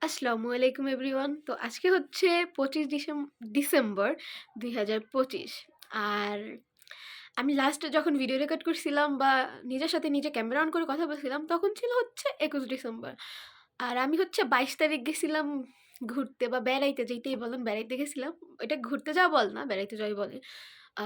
আসসালামু আলাইকুম এভরিওয়ান। তো আজকে হচ্ছে ২৫ ডিসেম্বর ২০২৫। আর আমি লাস্ট যখন ভিডিও রেকর্ড করছিলাম বা নিজের সাথে নিজে ক্যামেরা অন করে কথা বলছিলাম, তখন ছিল হচ্ছে ২১ ডিসেম্বর। আর আমি হচ্ছে ২২ তারিখ গেছিলাম ঘুরতে বা বেড়াইতে, যেইটাই বলেন বেড়াইতে গেছিলাম। এটা ঘুরতে যাওয়া বলে না, বেড়াইতে যাওয়াই বলে।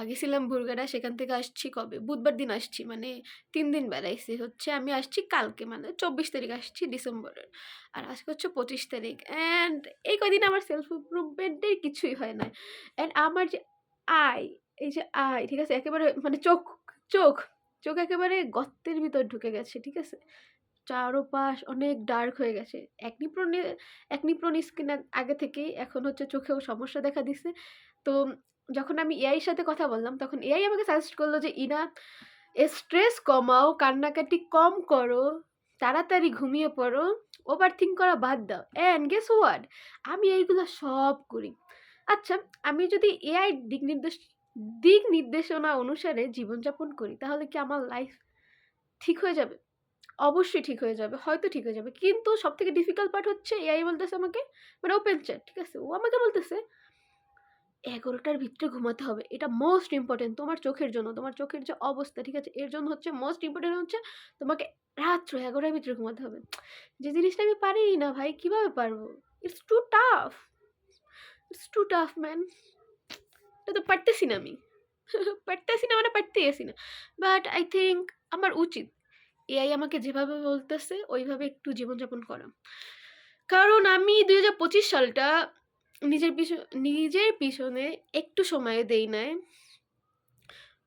গেছিলাম বুরগাড়া, সেখান থেকে আসছি কবে? বুধবার দিন আসছি। মানে ৩ দিন বেড়াইছি। হচ্ছে আমি আসছি কালকে, মানে ২৪ তারিখ আসছি ডিসেম্বরের। আর আজকে হচ্ছে ২৫ তারিখ। অ্যান্ড এই কয়দিন আমার সেলফ ইমপ্রুভমেন্টের কিছুই হয় নাই। অ্যান্ড আমার যে আই, এই যে আই, ঠিক আছে? একেবারে মানে চোখ, চোখ একেবারে গর্তের ভিতর ঢুকে গেছে, ঠিক আছে? চারোপাশ অনেক ডার্ক হয়ে গেছে। অ্যাকনি প্রোন স্কিন আগে থেকেই, এখন হচ্ছে চোখেও সমস্যা দেখা দিছে। তো যখন আমি এআই সাথে কথা বললাম, তখন এআই আমাকে সাজেস্ট করলো যে, "ইরা, স্ট্রেস কমাও, কান্নাকাটি কম করো, তাড়াতাড়ি ঘুমিয়ে পড়ো, ওভারথিংক করা বাদ দাও।" And guess what? আমি এইগুলা সব করি। আচ্ছা, আমি যদি এআই দিক নির্দেশনা অনুসারে জীবনযাপন করি, তাহলে কি আমার লাইফ ঠিক হয়ে যাবে? অবশ্যই ঠিক হয়ে যাবে। হয়তো ঠিক হয়ে যাবে। কিন্তু সবথেকে ডিফিকাল্ট পার্ট হচ্ছে এআই বলতেছে আমাকে, মানে ওপেন চ্যাট, ঠিক আছে? ও আমাকে বলতেছে ১১টার ভিতরে ঘুমাতে হবে। এটা মোস্ট ইম্পোর্টেন্ট তোমার চোখের জন্য। তোমার চোখের যে অবস্থা, ঠিক আছে? এর জন্য হচ্ছে মোস্ট ইম্পোর্টেন্ট হচ্ছে তোমাকে রাত্র ১১টার ভিতরে ঘুমাতে হবে। যে জিনিসটা আমি পারিই না ভাই, কিভাবে পারবো? It's too tough. It's too tough man. এটা তো পারতেছি না আমি। পারতেছি না মানে পারতেই আছি না। বাট আই থিংক আমার উচিত এআই আমাকে যেভাবে বলতেছে ওইভাবে একটু জীবনযাপন করা। কারণ আমি ২০২৫ সালটা নিজের পিছনে একটু সময় দেই নাই।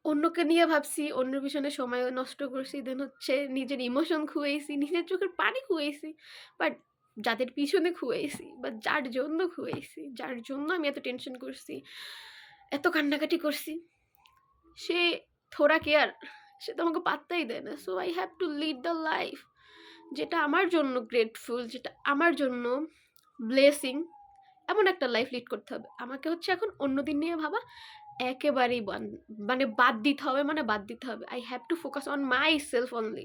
অন্যকে নিয়ে ভাবছি, অন্যের পিছনে সময় নষ্ট করছি। দেন হচ্ছে নিজের ইমোশন খুয়াইছি, নিজের চোখের পানি খুয়াইছি। বাট যাদের পিছনে খুয়াইছি বা যার জন্য খুয়াইছি, যার জন্য আমি এত টেনশন করছি, এত কান্নাকাটি করছি, সে থোড়া কেয়ার, সে তো আমাকে পাত্তাই দেয় না। So I have to lead the life যেটা আমার জন্য গ্রেটফুল, যেটা আমার জন্য ব্লেসিং। এমন একটা লাইফ লিড করতে হবে। আমাকে হচ্ছে এখন অন্যদের নিয়ে ভাবা একেবারেই মানে বাদ দিতে হবে, মানে বাদ দিতে হবে। I have to focus on my self only.